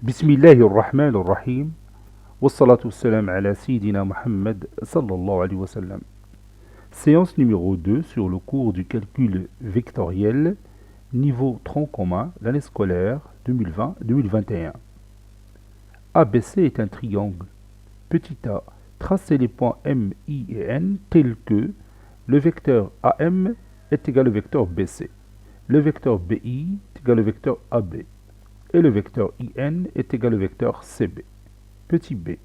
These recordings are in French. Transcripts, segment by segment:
Bismillahirrahmanirrahim. Wassalatu wassalam ala Sayyidina Muhammad sallallahu alayhi wa sallam. Séance numéro 2 sur le cours du calcul vectoriel, niveau tronc commun, l'année scolaire 2020-2021. ABC est un triangle. Petit a, tracez les points M, I et N tels que le vecteur AM est égal au vecteur BC, le vecteur BI est égal au vecteur AB, et le vecteur IN est égal au vecteur CB. Petit b,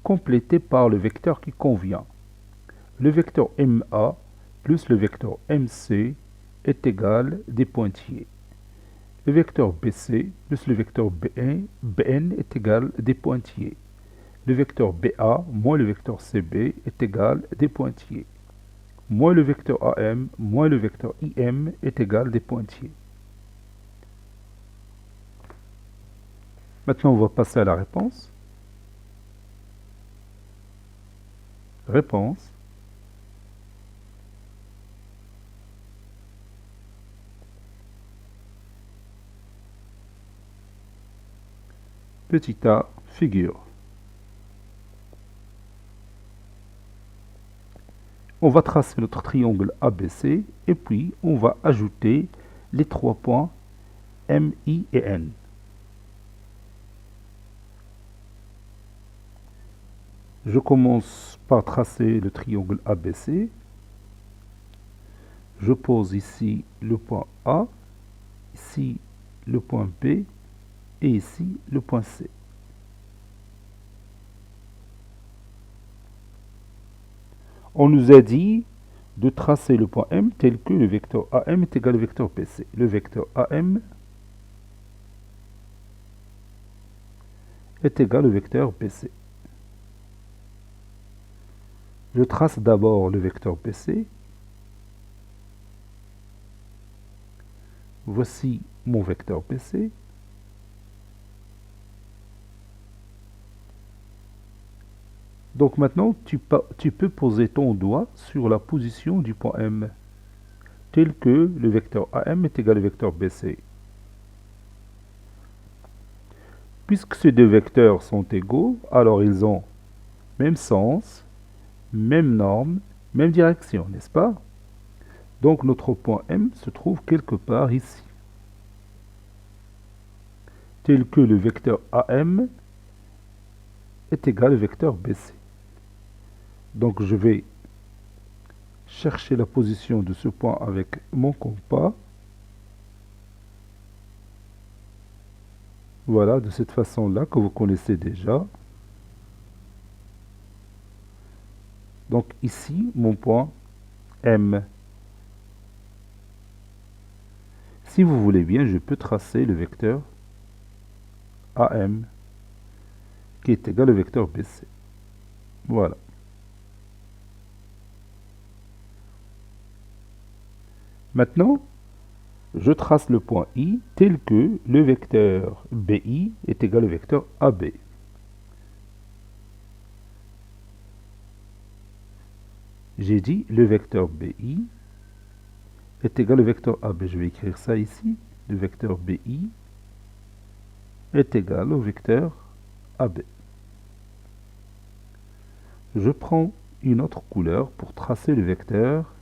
complété par le vecteur qui convient. Le vecteur MA plus le vecteur MC est égal des pointillés. Le vecteur BC plus le vecteur BN est égal des pointillés. Le vecteur BA moins le vecteur CB est égal des pointillés. Moins le vecteur AM moins le vecteur IM est égal des pointillés. Maintenant, on va passer à la réponse. Réponse. Petit a, figure. On va tracer notre triangle ABC et puis on va ajouter les trois points M, I et N. Je commence par tracer le triangle ABC. Je pose ici le point A, ici le point B et ici le point C. On nous a dit de tracer le point M tel que le vecteur AM est égal au vecteur BC. Le vecteur AM est égal au vecteur BC. Je trace d'abord le vecteur BC. Voici mon vecteur BC. Donc maintenant, tu peux poser ton doigt sur la position du point M, tel que le vecteur AM est égal au vecteur BC. Puisque ces deux vecteurs sont égaux, alors ils ont même sens, même norme, même direction, n'est-ce pas? Donc notre point M se trouve quelque part ici, tel que le vecteur AM est égal au vecteur BC. Donc je vais chercher la position de ce point avec mon compas. Voilà, de cette façon-là que vous connaissez déjà. Donc ici, mon point M. Si vous voulez bien, je peux tracer le vecteur AM qui est égal au vecteur BC. Voilà. Maintenant, je trace le point I tel que le vecteur BI est égal au vecteur AB. J'ai dit le vecteur BI est égal au vecteur AB. Je vais écrire ça ici. Le vecteur BI est égal au vecteur AB. Je prends une autre couleur pour tracer le vecteur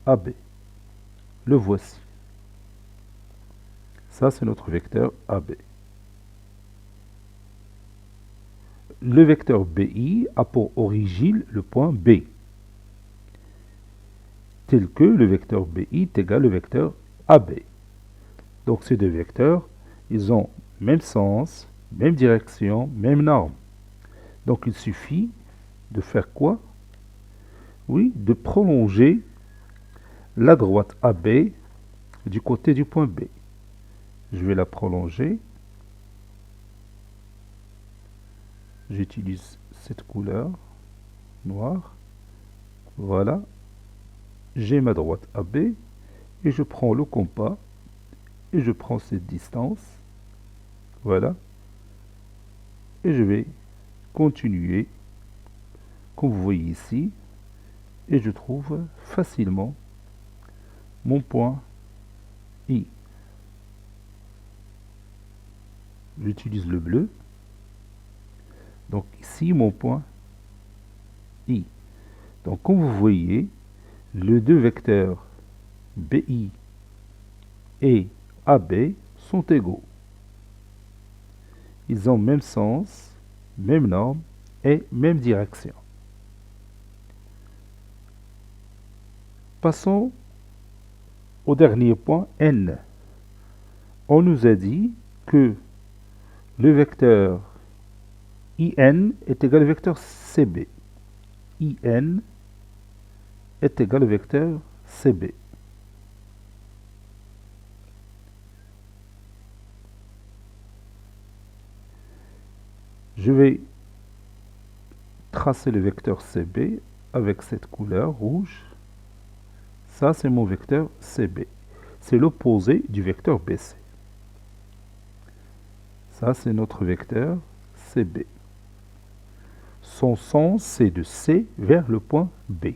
AB. Le voici. Ça, c'est notre vecteur AB. Le vecteur BI a pour origine le point B, tel que le vecteur BI est égal au vecteur AB. Donc ces deux vecteurs, ils ont même sens, même direction, même norme. Donc il suffit de faire quoi? Oui, de prolonger la droite AB du côté du point B. Je vais la prolonger. J'utilise cette couleur noire. Voilà. J'ai ma droite AB et je prends le compas et je prends cette distance. Voilà. Et je vais continuer, comme vous voyez ici, et je trouve facilement mon point I. j'utilise le bleu. Donc ici, mon point I. Donc comme vous voyez, les deux vecteurs BI et AB sont égaux. Ils ont même sens, même norme et même direction. Passons au dernier point, N. On nous a dit que le vecteur IN est égal au vecteur CB. IN est égal au vecteur CB. Je vais tracer le vecteur CB avec cette couleur rouge. Ça, c'est mon vecteur CB. C'est l'opposé du vecteur BC. Ça, c'est notre vecteur CB. Son sens, c'est de C vers le point B.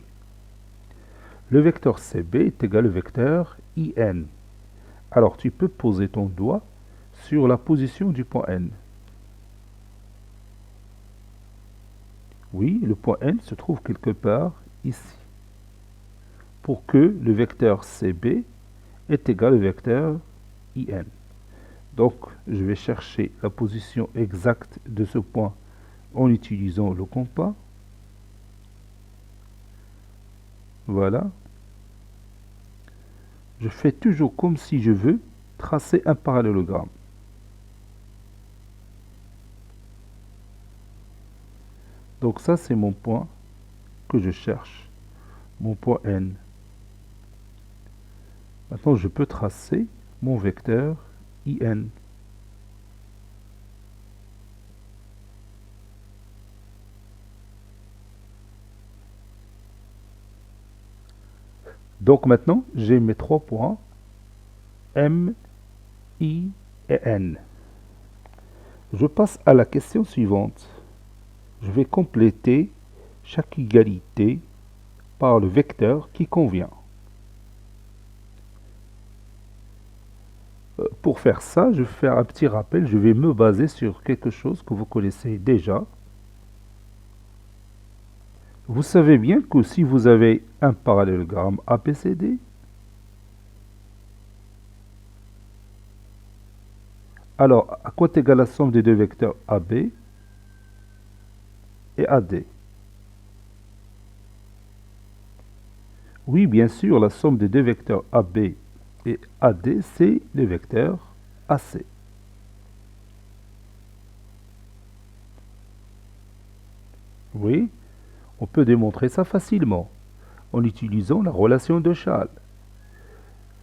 Le vecteur CB est égal au vecteur IN. Alors, tu peux poser ton doigt sur la position du point N. Oui, le point N se trouve quelque part ici. Pour que le vecteur CB est égal au vecteur IN. Donc, je vais chercher la position exacte de ce point en utilisant le compas. Voilà. Je fais toujours comme si je veux tracer un parallélogramme. Donc ça, c'est mon point que je cherche, mon point N. Maintenant, je peux tracer mon vecteur IN. Donc maintenant, j'ai mes trois points M, I et N. Je passe à la question suivante. Je vais compléter chaque égalité par le vecteur qui convient. Pour faire ça, je vais faire un petit rappel. Je vais me baser sur quelque chose que vous connaissez déjà. Vous savez bien que si vous avez un parallélogramme ABCD, alors à quoi est égale la somme des deux vecteurs AB et AD? Oui, bien sûr, la somme des deux vecteurs AB et AD, c'est le vecteur AC. Oui, on peut démontrer ça facilement en utilisant la relation de Chasles.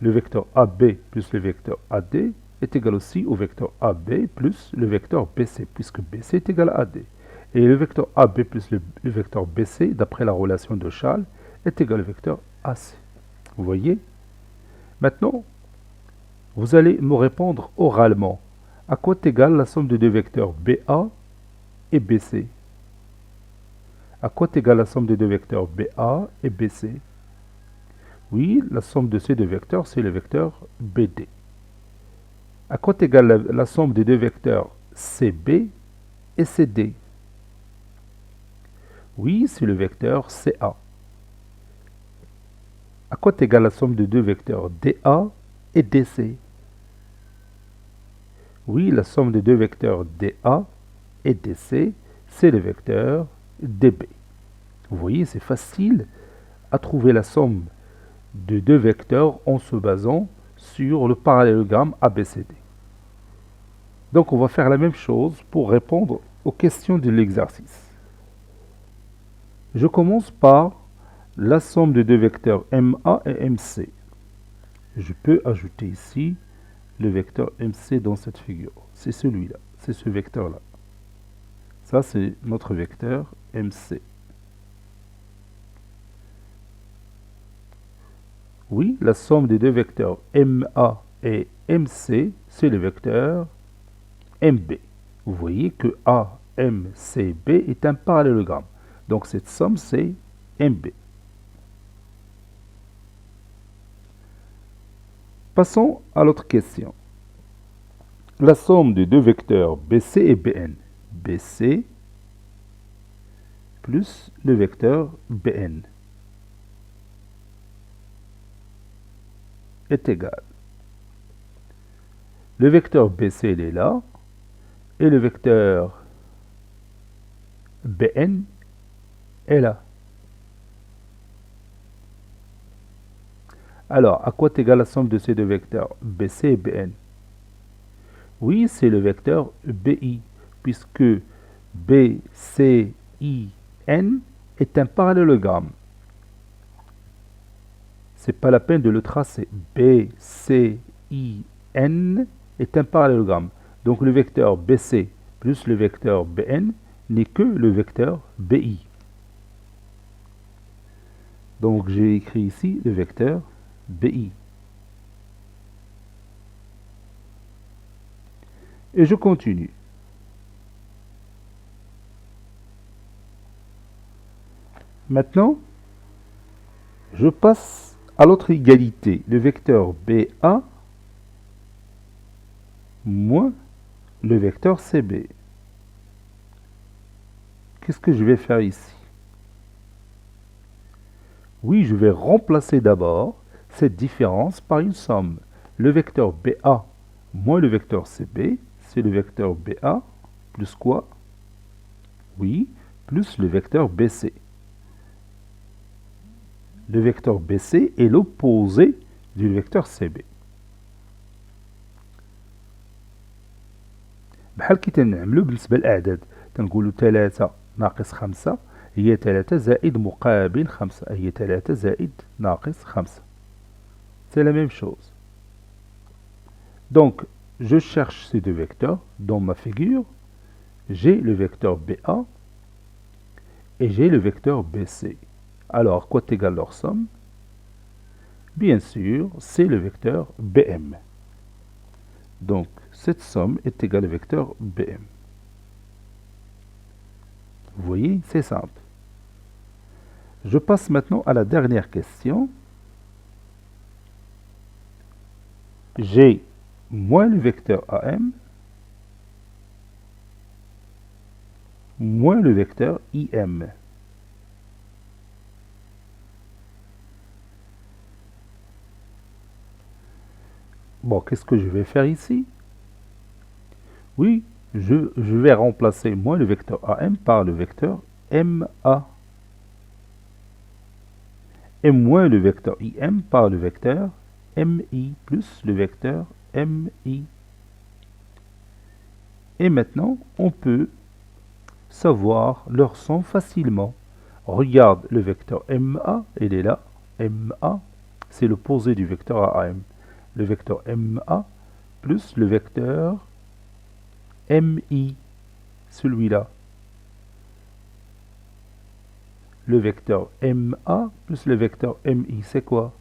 Le vecteur AB plus le vecteur AD est égal aussi au vecteur AB plus le vecteur BC, puisque BC est égal à AD. Et le vecteur AB plus le vecteur BC, d'après la relation de Chasles, est égal au vecteur AC. Vous voyez? Maintenant, vous allez me répondre oralement. À quoi est égale la somme de deux vecteurs BA et BC? À quoi est égale la somme de deux vecteurs BA et BC? Oui, la somme de ces deux vecteurs, c'est le vecteur BD. À quoi est égale la somme des deux vecteurs CB et CD? Oui, c'est le vecteur CA. À quoi est égale la somme de deux vecteurs DA et DC? Oui, la somme des deux vecteurs DA et DC, c'est le vecteur DB. Vous voyez, c'est facile à trouver la somme de deux vecteurs en se basant sur le parallélogramme ABCD. Donc on va faire la même chose pour répondre aux questions de l'exercice. Je commence par la somme de deux vecteurs MA et MC. Je peux ajouter ici le vecteur MC dans cette figure. C'est celui-là, c'est ce vecteur-là. Ça, c'est notre vecteur MC. Oui, la somme des deux vecteurs MA et MC, c'est le vecteur MB. Vous voyez que AMCB est un parallélogramme. Donc cette somme, c'est MB. Passons à l'autre question. la somme des deux vecteurs BC et BN. BC plus le vecteur BN est égal. Le vecteur BC il est là et le vecteur BN est là. Alors, à quoi est égale la somme de ces deux vecteurs BC et BN? Oui, c'est le vecteur BI, puisque BCIN est un parallélogramme. C'est pas la peine de le tracer. BCIN est un parallélogramme. Donc le vecteur BC plus le vecteur BN n'est que le vecteur BI. Donc j'ai écrit ici le vecteur BI. Et je continue. Maintenant, je passe à l'autre égalité, le vecteur BA moins le vecteur CB. Qu'est-ce que je vais faire ici? Oui, je vais remplacer d'abord cette différence par une somme. Le vecteur BA moins le vecteur CB, c'est le vecteur BA plus quoi? Oui, plus le vecteur BC. Le vecteur BC est l'opposé du vecteur CB. بحال كي تنعملو بالنسبة للأعداد تنقولو 3 ناقص 5 هي 3 زائد مقابل 5 هي 3 زائد ناقص 5. C'est la même chose. Donc, je cherche ces deux vecteurs dans ma figure. J'ai le vecteur BA et j'ai le vecteur BC. Alors, quoi est égal leur somme? Bien sûr, c'est le vecteur BM. Donc, cette somme est égale au vecteur BM. Vous voyez, c'est simple. Je passe maintenant à la dernière question. J'ai moins le vecteur AM moins le vecteur IM. Bon, qu'est-ce que je vais faire ici? Oui, je vais remplacer moins le vecteur AM par le vecteur MA. Et moins le vecteur IM par le vecteur MI plus le vecteur MI. Et maintenant, on peut savoir leur somme facilement. Regarde le vecteur MA, il est là. MA, c'est l'opposé du vecteur AM. Le vecteur MA plus le vecteur MI, celui-là. Le vecteur MA plus le vecteur MI, c'est quoi?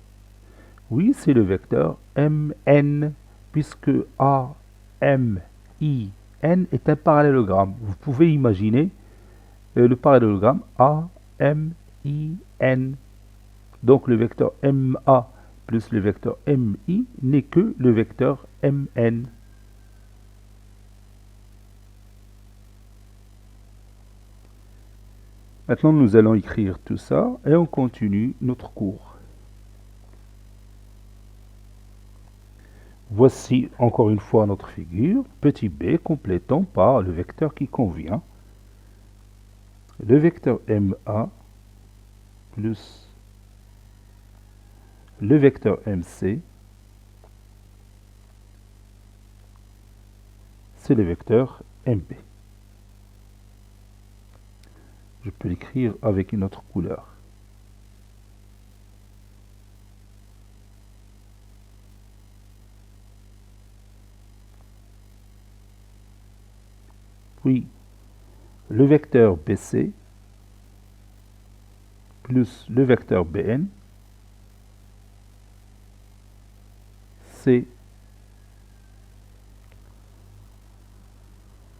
Oui, c'est le vecteur MN, puisque AM, I, N est un parallélogramme. Vous pouvez imaginer le parallélogramme A, M, I, N. Donc le vecteur MA plus le vecteur MI n'est que le vecteur MN. Maintenant, nous allons écrire tout ça et on continue notre cours. Voici encore une fois notre figure. Petit b complétant par le vecteur qui convient. Le vecteur MA plus le vecteur MC, c'est le vecteur MB. Je peux l'écrire avec une autre couleur. Puis, le vecteur BC plus le vecteur BN, c'est...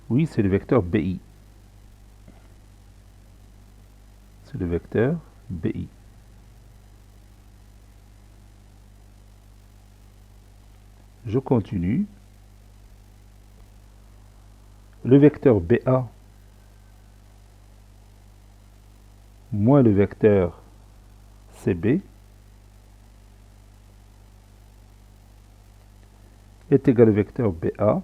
Oui, c'est le vecteur BI. C'est le vecteur BI. Je continue. le vecteur BA moins le vecteur CB est égal au vecteur BA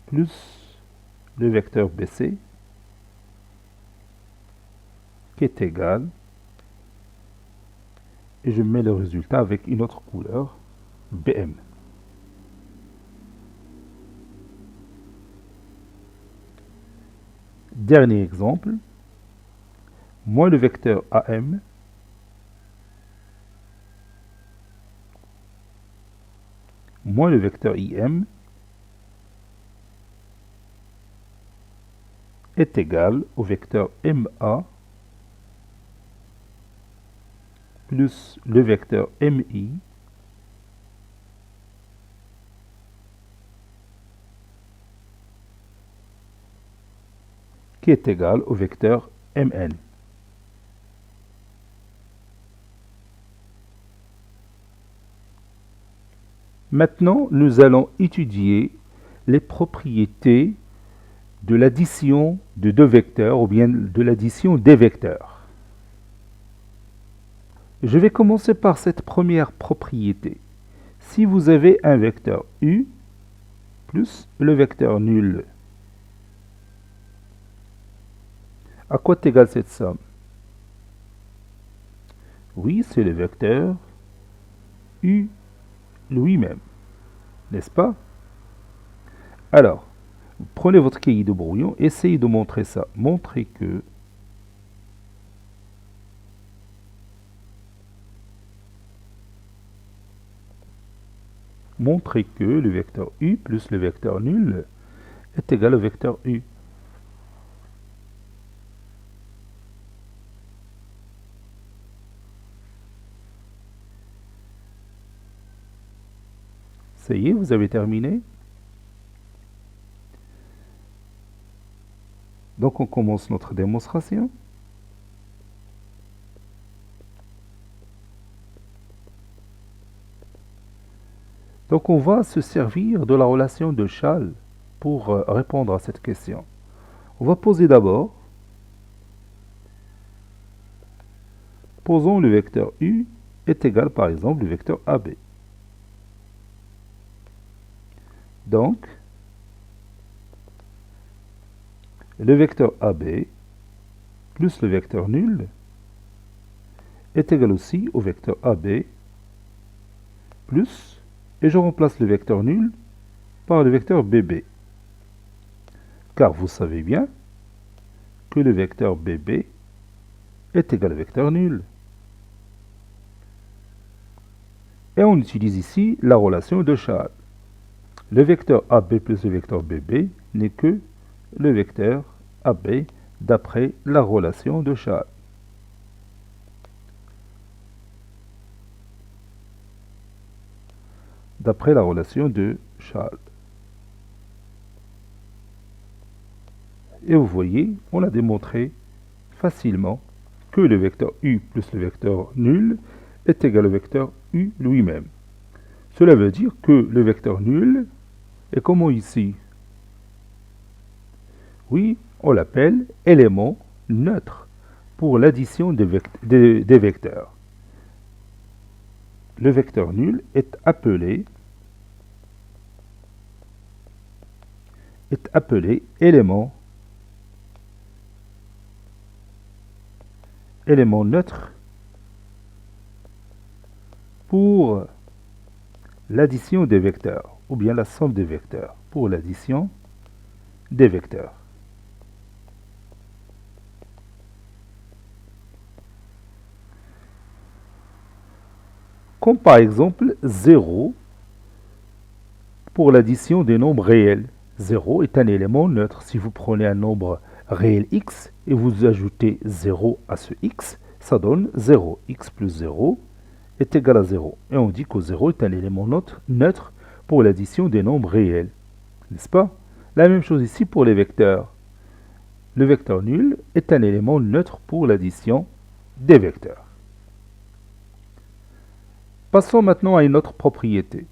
plus le vecteur BC qui est égal, et je mets le résultat avec une autre couleur, BM. Dernier exemple, moins le vecteur AM moins le vecteur IM est égal au vecteur MA plus le vecteur MI qui est égal au vecteur MN. Maintenant, nous allons étudier les propriétés de l'addition de deux vecteurs ou bien de l'addition des vecteurs. Je vais commencer par cette première propriété. Si vous avez un vecteur U plus le vecteur nul, à quoi est égale cette somme? Oui, c'est le vecteur U lui-même, n'est-ce pas? Alors, prenez votre cahier de brouillon, essayez de montrer ça. Montrez que le vecteur U plus le vecteur nul est égal au vecteur U. Ça y est, vous avez terminé. Donc on commence notre démonstration. Donc on va se servir de la relation de Schall pour répondre à cette question. On va poser d'abord, posons le vecteur U est égal par exemple au vecteur AB. Donc, le vecteur AB plus le vecteur nul est égal aussi au vecteur AB plus, et je remplace le vecteur nul par le vecteur BB. Car vous savez bien que le vecteur BB est égal au vecteur nul. Et on utilise ici la relation de Schall. Le vecteur AB plus le vecteur BB n'est que le vecteur AB d'après la relation de Schall. D'après la relation de Schall. Et vous voyez, on a démontré facilement que le vecteur U plus le vecteur nul est égal au vecteur U lui-même. Cela veut dire que le vecteur nul est comment ici? Oui, on l'appelle élément neutre pour l'addition des vecteurs. Le vecteur nul est appelé élément neutre pour l'addition des vecteurs, ou bien la somme des vecteurs, pour l'addition des vecteurs. Comme par exemple 0 pour l'addition des nombres réels. 0 est un élément neutre. Si vous prenez un nombre réel x et vous ajoutez 0 à ce x, ça donne 0. X plus 0 est égal à 0. Et on dit que 0 est un élément neutre pour l'addition des nombres réels. N'est-ce pas? La même chose ici pour les vecteurs. Le vecteur nul est un élément neutre pour l'addition des vecteurs. Passons maintenant à une autre propriété.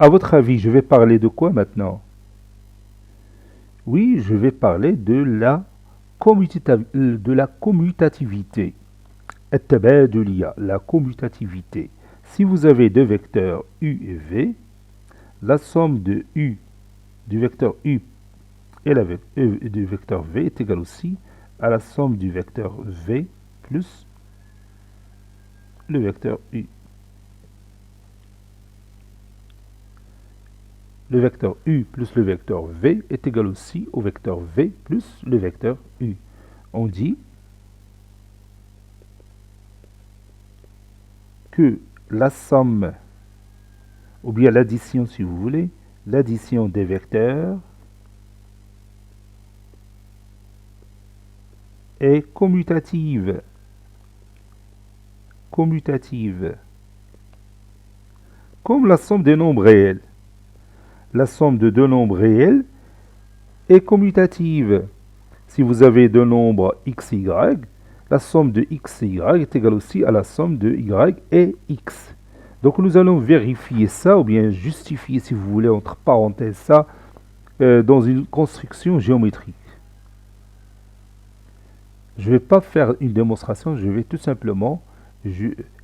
À votre avis, je vais parler de quoi maintenant? Oui, je vais parler de la commutativité. التبادلية, la commutativité. Si vous avez deux vecteurs u et v, la somme de u du vecteur u et du vecteur v est égale aussi à la somme du vecteur v plus le vecteur u. Le vecteur u plus le vecteur v est égal aussi au vecteur v plus le vecteur u. On dit que la somme, ou bien l'addition si vous voulez, l'addition des vecteurs est commutative. Commutative. Comme la somme des nombres réels. La somme de deux nombres réels est commutative. Si vous avez deux nombres x et y, la somme de x et y est égale aussi à la somme de y et x. Donc nous allons vérifier ça, ou bien justifier, si vous voulez, entre parenthèses, ça, dans une construction géométrique. Je ne vais pas faire une démonstration, je vais tout simplement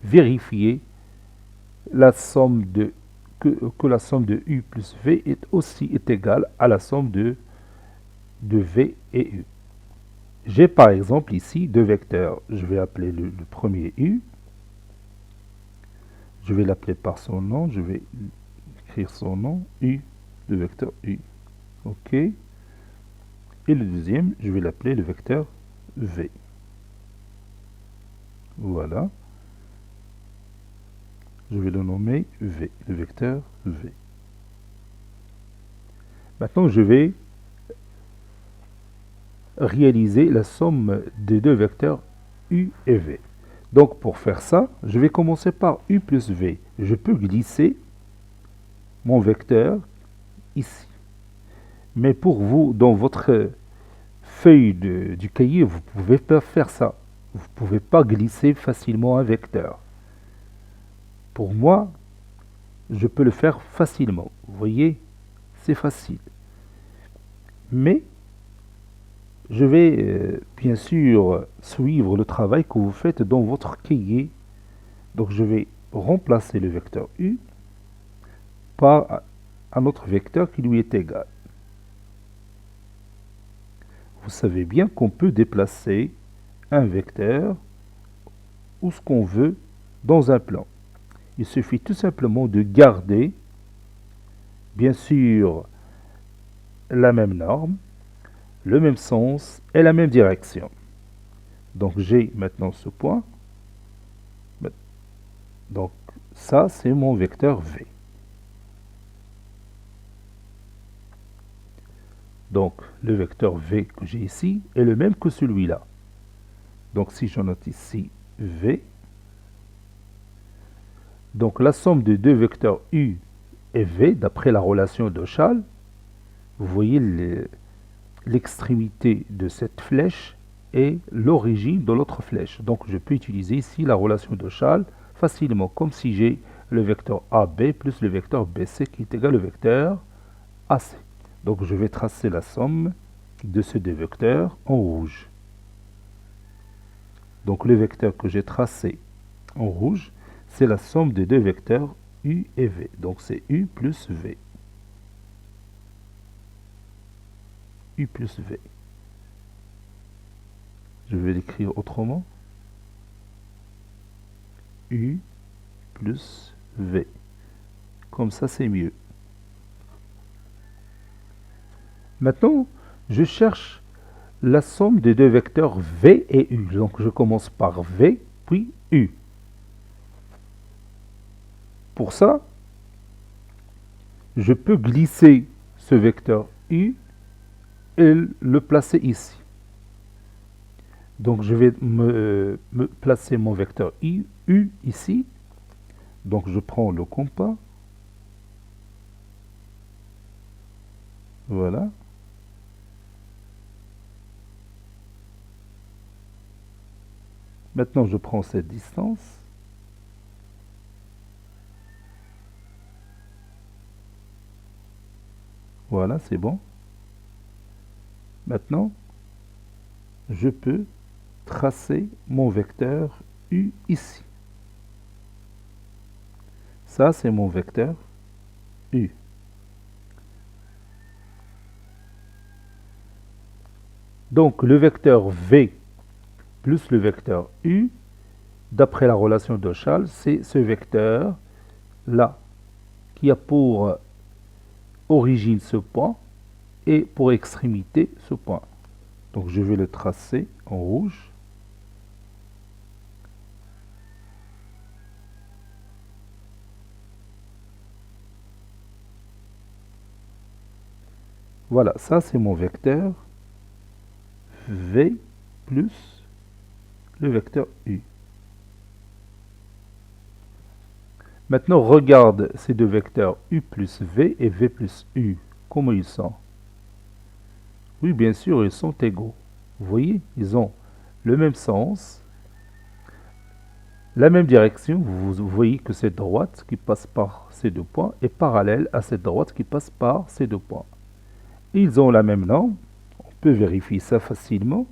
vérifier la somme que la somme de u plus v est égale à la somme de v et u. J'ai par exemple ici deux vecteurs. Je vais appeler le premier u. Je vais l'appeler par son nom. Je vais écrire son nom, u, le vecteur u. OK. Et le deuxième, je vais l'appeler le vecteur v. Voilà. Je vais le nommer v, le vecteur v. Maintenant, je vais réaliser la somme des deux vecteurs u et v. Donc pour faire ça, je vais commencer par u plus v. Je peux glisser mon vecteur ici. Mais pour vous, dans votre feuille du cahier, vous ne pouvez pas faire ça. Vous ne pouvez pas glisser facilement un vecteur. Pour moi, je peux le faire facilement. Vous voyez, c'est facile. Mais je vais bien sûr suivre le travail que vous faites dans votre cahier. Donc je vais remplacer le vecteur u par un autre vecteur qui lui est égal. Vous savez bien qu'on peut déplacer un vecteur où ce qu'on veut dans un plan. Il suffit tout simplement de garder, bien sûr, la même norme, le même sens et la même direction. Donc j'ai maintenant ce point. Donc ça, c'est mon vecteur v. Donc le vecteur v que j'ai ici est le même que celui-là. Donc si je note ici v, donc la somme de deux vecteurs u et v, d'après la relation de Schall, vous voyez l'extrémité de cette flèche et l'origine de l'autre flèche. Donc je peux utiliser ici la relation de Schall facilement, comme si j'ai le vecteur AB plus le vecteur BC qui est égal au vecteur AC. Donc je vais tracer la somme de ces deux vecteurs en rouge. Donc le vecteur que j'ai tracé en rouge, c'est la somme des deux vecteurs u et v. Donc c'est u plus v. U plus v. Je vais l'écrire autrement. U plus v. Comme ça, c'est mieux. Maintenant, je cherche la somme des deux vecteurs v et u. Donc je commence par v, puis u. Pour ça, je peux glisser ce vecteur u et le placer ici. Donc je vais me placer mon vecteur u ici. Donc je prends le compas. Voilà. Maintenant je prends cette distance. Voilà, c'est bon. Maintenant, je peux tracer mon vecteur U ici. Ça, c'est mon vecteur U. Donc, le vecteur V plus le vecteur U, d'après la relation de Schall, c'est ce vecteur-là, qui a pour origine ce point et pour extrémité ce point. Donc, je vais le tracer en rouge. Voilà, ça c'est mon vecteur V plus le vecteur U. Maintenant, regarde ces deux vecteurs U plus V et V plus U. Comment ils sont? Oui, bien sûr, ils sont égaux. Vous voyez, ils ont le même sens, la même direction. Vous voyez que cette droite qui passe par ces deux points est parallèle à cette droite qui passe par ces deux points. Ils ont la même norme. On peut vérifier ça facilement,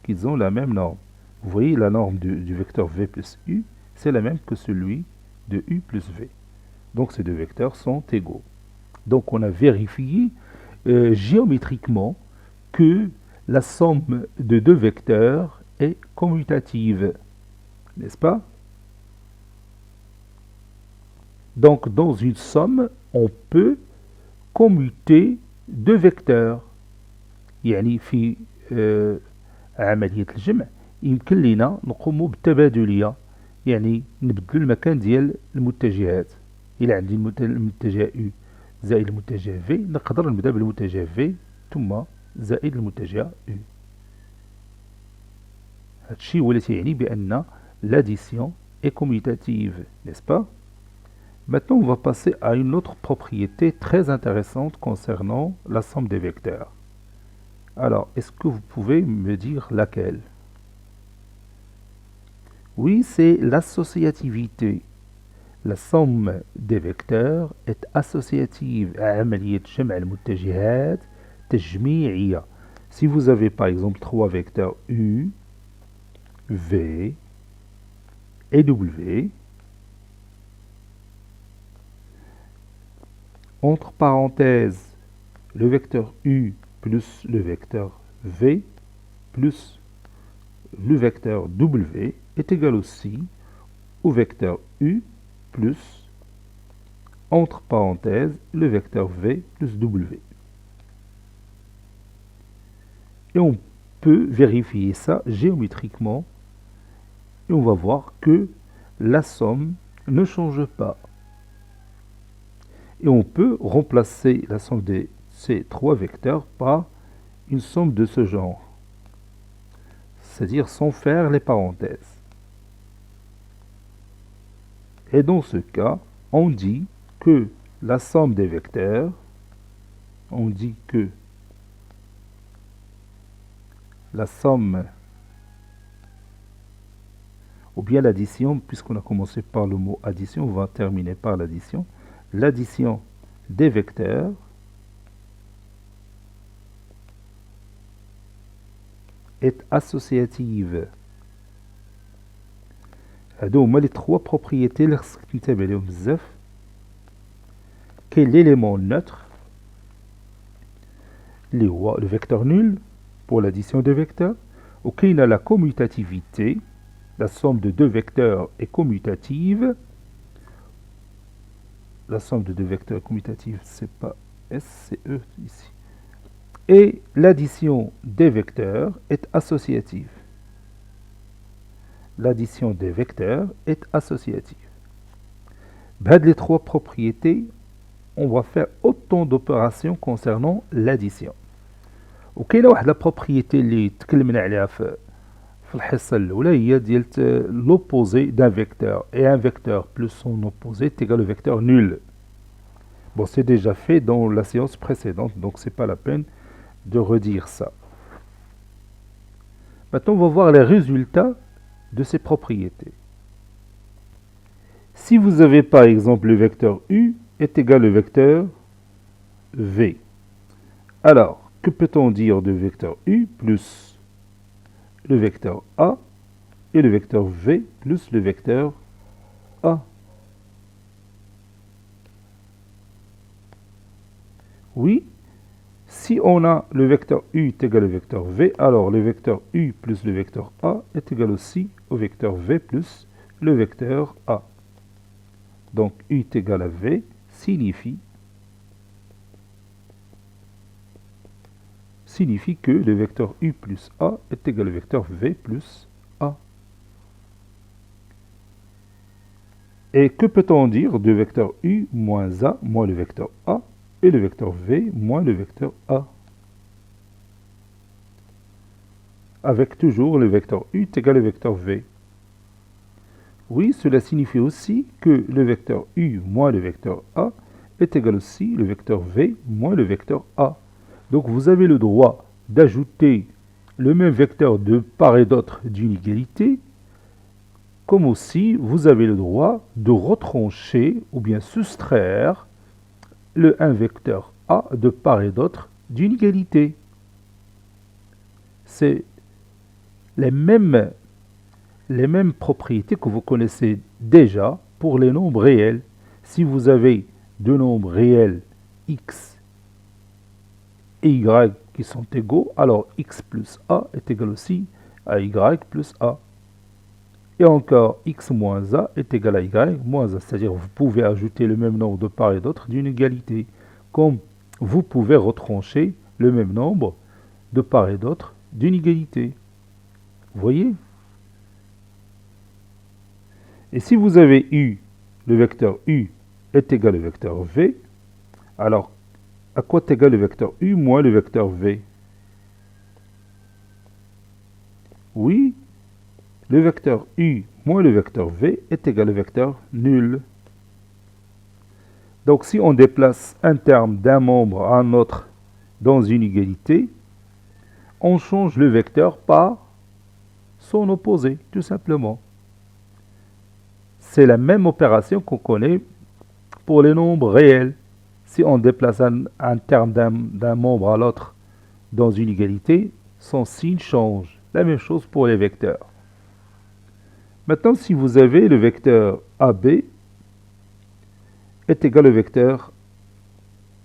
qu'ils ont la même norme. Vous voyez, la norme du vecteur V plus U, c'est la même que celui de U plus V. Donc ces deux vecteurs sont égaux. Donc on a vérifié géométriquement que la somme de deux vecteurs est commutative. N'est-ce pas? Donc dans une somme, on peut commuter deux vecteurs. يعني في عملية الجمع يمكن لنا نقوم بالتبادلية، يعني نبدل المكان ديال المتجهات. إلا عندي المتجه U زائد المتجه V، نقدر نبدا بالمتجه V ثم زائد المتجه U. هادشي هو اللي تيعني بأن l'addition est commutative, n'est-ce pas? Maintenant, on va passer à une autre propriété très intéressante concernant la somme des vecteurs. Alors, est-ce que vous pouvez me dire laquelle? Oui, c'est l'associativité. La somme des vecteurs est associative à عملية جمع المتجهات تجميعية. Si vous avez par exemple trois vecteurs U, V et W, entre parenthèses, le vecteur U plus le vecteur V plus le vecteur W est égal aussi au vecteur U plus, entre parenthèses, le vecteur V plus W. Et on peut vérifier ça géométriquement et on va voir que la somme ne change pas. Et on peut remplacer la somme de ces trois vecteurs par une somme de ce genre, c'est-à-dire sans faire les parenthèses. Et dans ce cas, on dit que la somme des vecteurs, on dit que la somme, ou bien l'addition, puisqu'on a commencé par le mot addition, on va terminer par l'addition. L'addition des vecteurs est associative. هادو هما les trois propriétés اللي خصك تنتبه لهم بزاف. كاين l'élément neutre اللي هو le vecteur nul pour l'addition des vecteurs, ou كاين la commutativité, la somme de deux vecteurs est commutative. La somme de deux vecteurs commutative, c'est pas S, c'est E ici. Et l'addition des vecteurs est associative. L'addition des vecteurs est associative. Avec les trois propriétés, on va faire autant d'opérations concernant l'addition. وكاينه واحد لا بروبريتي اللي تكلمنا عليها في الحصه الاولى هي ديال l'opposé d'un vecteur, et un vecteur plus son opposé est égal au vecteur nul. Bon, c'est déjà fait dans la séance précédente, donc c'est pas la peine de redire ça. Maintenant, on va voir les résultats de ces propriétés. Si vous avez par exemple le vecteur U est égal au vecteur V, Alors, que peut-on dire de vecteur U plus le vecteur A et le vecteur V plus le vecteur A? Oui, si on a le vecteur U est égal au vecteur V, alors le vecteur U plus le vecteur A est égal aussi au vecteur V plus le vecteur A. Donc U est égal à V signifie que le vecteur U plus A est égal au vecteur V plus A. Et que peut-on dire de vecteur U moins A moins le vecteur A et le vecteur V moins le vecteur A? Avec toujours le vecteur U est égal au vecteur V. Oui, cela signifie aussi que le vecteur U moins le vecteur A est égal aussi le vecteur V moins le vecteur A. Donc vous avez le droit d'ajouter le même vecteur de part et d'autre d'une égalité, comme aussi vous avez le droit de retrancher ou bien soustraire un vecteur A de part et d'autre d'une égalité. C'est les mêmes propriétés que vous connaissez déjà pour les nombres réels. Si vous avez deux nombres réels x et y qui sont égaux, alors x plus a est égal aussi à y plus a. Et encore, x moins a est égal à y moins a, c'est-à-dire vous pouvez ajouter le même nombre de part et d'autre d'une égalité, comme vous pouvez retrancher le même nombre de part et d'autre d'une égalité. Vous voyez? Et si vous avez u, le vecteur u est égal au vecteur v, alors à quoi est égal le vecteur u moins le vecteur v? Oui, le vecteur u moins le vecteur v est égal au vecteur nul. Donc si on déplace un terme d'un membre à un autre dans une égalité, on change le vecteur par son opposé, tout simplement. C'est la même opération qu'on connaît pour les nombres réels. Si on déplace un terme d'un membre à l'autre dans une égalité, son signe change. La même chose pour les vecteurs. Maintenant, si vous avez le vecteur AB est égal au vecteur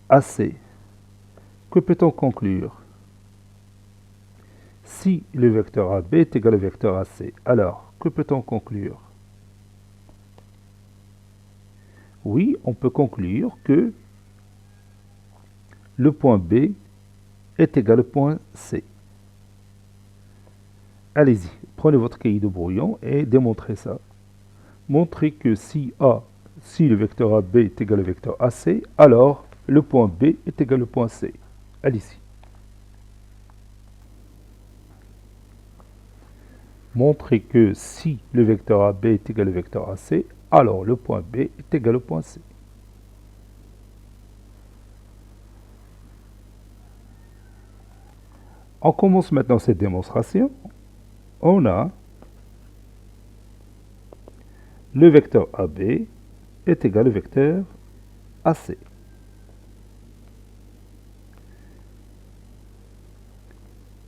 AC, que peut-on conclure? Si le vecteur AB est égal au vecteur AC, alors que peut-on conclure? Oui, on peut conclure que le point B est égal au point C. Allez-y, prenez votre cahier de brouillon et démontrez ça. Montrez que si le vecteur AB est égal au vecteur AC, alors le point B est égal au point C. Allez-y. Montrez que si le vecteur AB est égal au vecteur AC, alors le point B est égal au point C. On commence maintenant cette démonstration. On a le vecteur AB est égal au vecteur AC.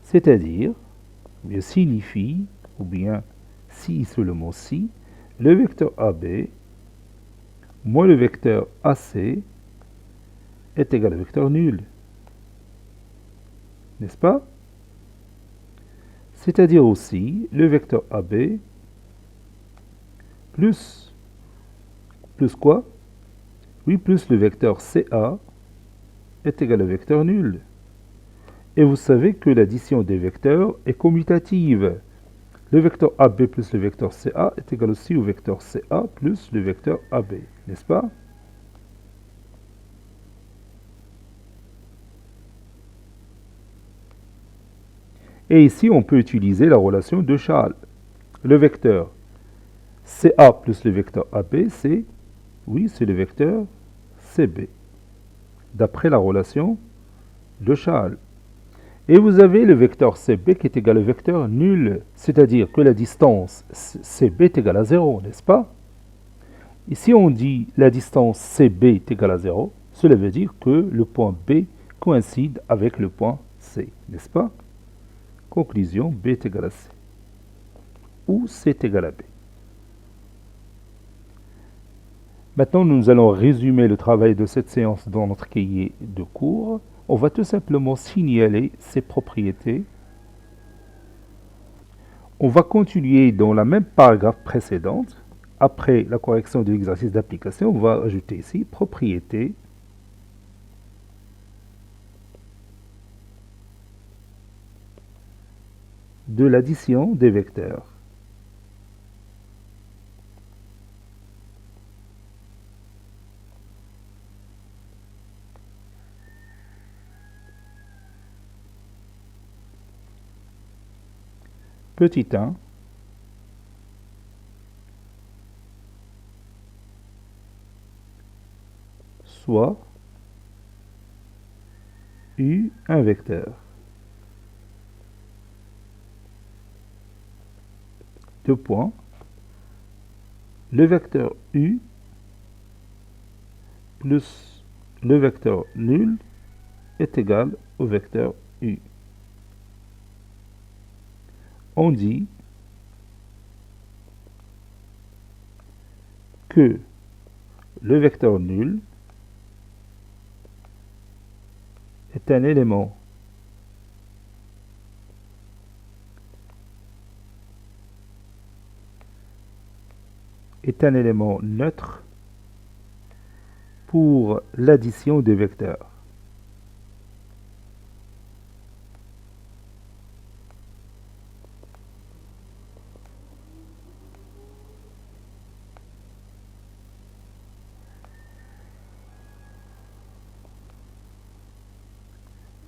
C'est-à-dire, signifie, ou bien si seulement si, le vecteur AB moins le vecteur AC est égal au vecteur nul. N'est-ce pas? C'est-à-dire aussi le vecteur AB plus quoi? Oui, plus le vecteur CA est égal au vecteur nul. Et vous savez que l'addition des vecteurs est commutative. Le vecteur AB plus le vecteur CA est égal aussi au vecteur CA plus le vecteur AB, n'est-ce pas? Et ici, on peut utiliser la relation de Charles. Le vecteur CA plus le vecteur AB, c'est le vecteur CB, d'après la relation de Charles. Et vous avez le vecteur CB qui est égal au vecteur nul, c'est-à-dire que la distance CB est égale à 0, n'est-ce pas? Ici, on dit la distance CB est égale à 0, cela veut dire que le point B coïncide avec le point C, n'est-ce pas? Conclusion, B est égal à C. Ou C est égal à B. Maintenant, nous allons résumer le travail de cette séance dans notre cahier de cours. On va tout simplement signaler ces propriétés. On va continuer dans la même paragraphe précédente. Après la correction de l'exercice d'application, on va ajouter ici propriété. De l'addition des vecteurs. Petit 1, soit U un vecteur. Deux points. Le vecteur U plus le vecteur nul est égal au vecteur U. On dit que le vecteur nul est un élément neutre pour l'addition des vecteurs.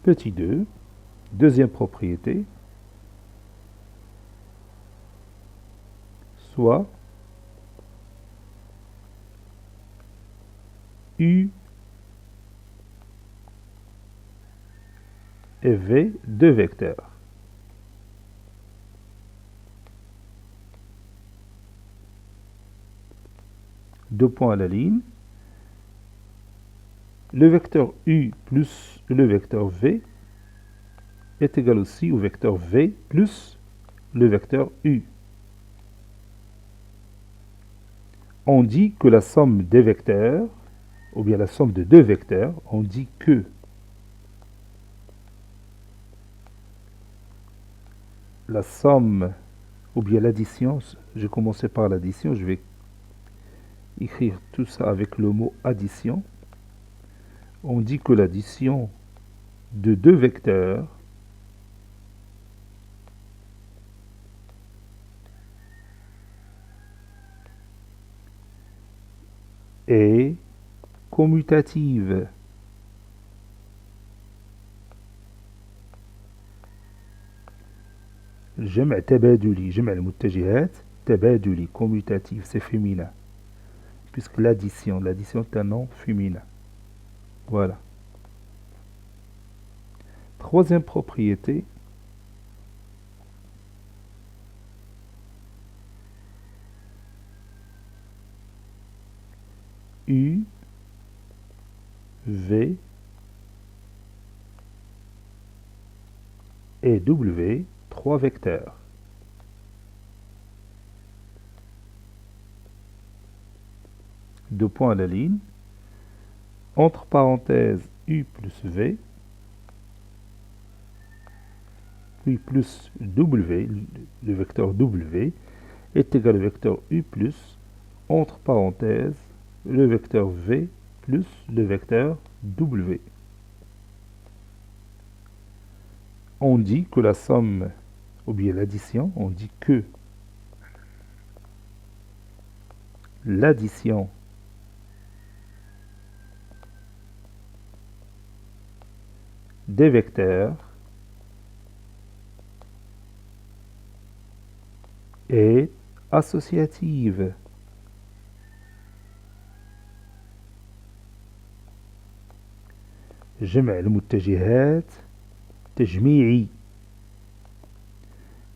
Petit 2, deuxième propriété, soit U et V deux vecteurs. Deux points à la ligne. Le vecteur U plus le vecteur V est égal aussi au vecteur V plus le vecteur U. On dit que la somme des vecteurs, ou bien la somme de deux vecteurs, on dit que la somme, ou bien l'addition, j'ai commencé par l'addition, je vais écrire tout ça avec le mot addition. On dit que l'addition de deux vecteurs est commutative. جمع تبادلي جمع المتجهات تبادلي commutatif, c'est féminin puisque l'addition est un nom féminin. Voilà. Troisième propriété, U, V et W, trois vecteurs. Deux points à la ligne. Entre parenthèses, U plus V, puis plus W, le vecteur W, est égal au vecteur U plus, entre parenthèses, le vecteur V plus le vecteur W. On dit que la somme, ou bien l'addition, on dit que l'addition des vecteurs est associative. جمع المتجهات تجميعي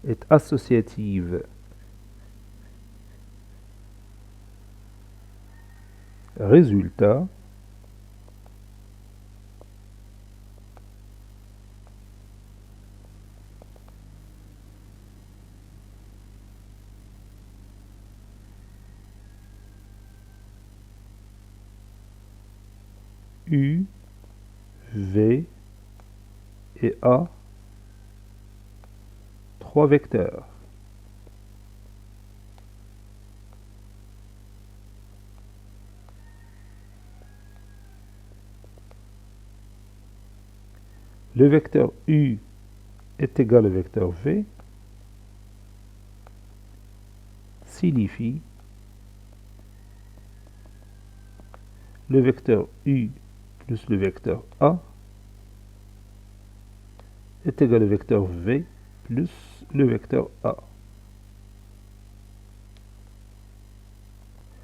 est associative. Résultat, U, V et A, 3 vecteurs. Le vecteur U est égal au vecteur V signifie le vecteur U plus le vecteur A est égal au vecteur V plus le vecteur A.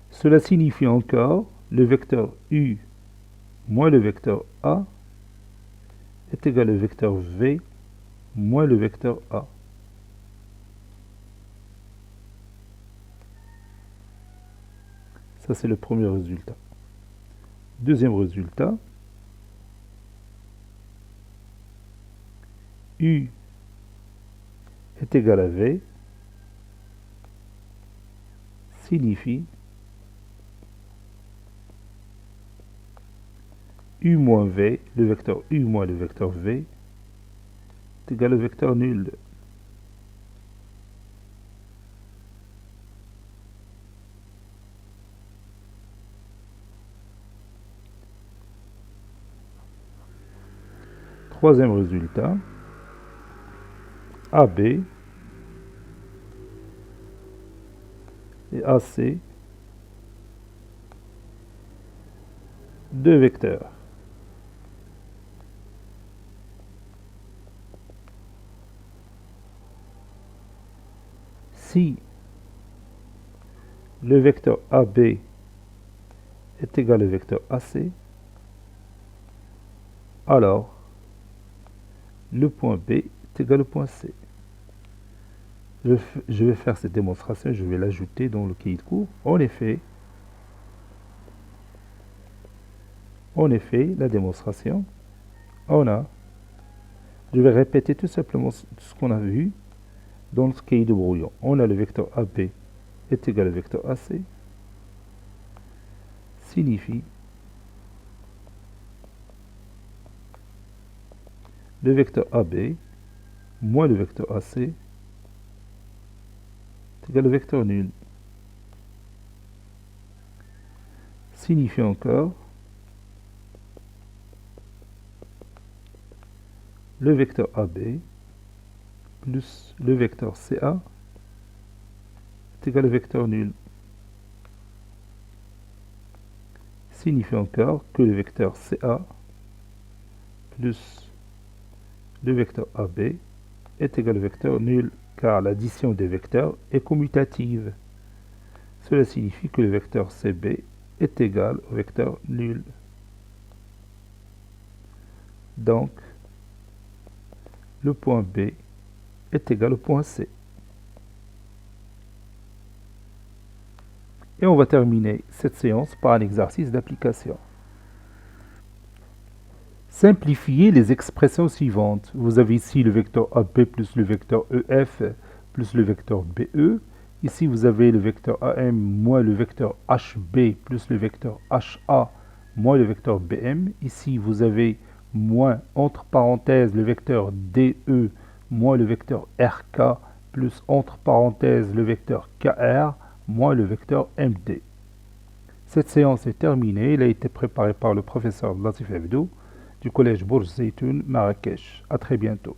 Cela signifie encore le vecteur U moins le vecteur A est égal au vecteur V moins le vecteur A. Ça, c'est le premier résultat. Deuxième résultat, U est égal à V signifie U moins V, le vecteur U moins le vecteur V, est égal au vecteur nul. Troisième résultat, AB et AC, deux vecteurs. Si le vecteur AB est égal au vecteur AC, alors le point B est égal au point C. Je vais faire cette démonstration, je vais l'ajouter dans le cahier de cours. En effet, la démonstration, je vais répéter tout simplement ce qu'on a vu dans le cahier de brouillon. On a le vecteur AB est égal au vecteur AC, signifie le vecteur AB moins le vecteur AC est égal au vecteur nul. Signifie encore le vecteur AB plus le vecteur CA est égal au vecteur nul. Signifie encore que le vecteur CA plus le vecteur AB est égal au vecteur nul, car l'addition des vecteurs est commutative. Cela signifie que le vecteur CB est égal au vecteur nul. Donc, le point B est égal au point C. Et on va terminer cette séance par un exercice d'application. Simplifiez les expressions suivantes. Vous avez ici le vecteur AB plus le vecteur EF plus le vecteur BE. Ici, vous avez le vecteur AM moins le vecteur HB plus le vecteur HA moins le vecteur BM. Ici, vous avez moins, entre parenthèses, le vecteur DE moins le vecteur RK plus, entre parenthèses, le vecteur KR moins le vecteur MD. Cette séance est terminée. Elle a été préparée par le professeur Latif Abdou du collège Bourj Zeytoun, Marrakech. À très bientôt.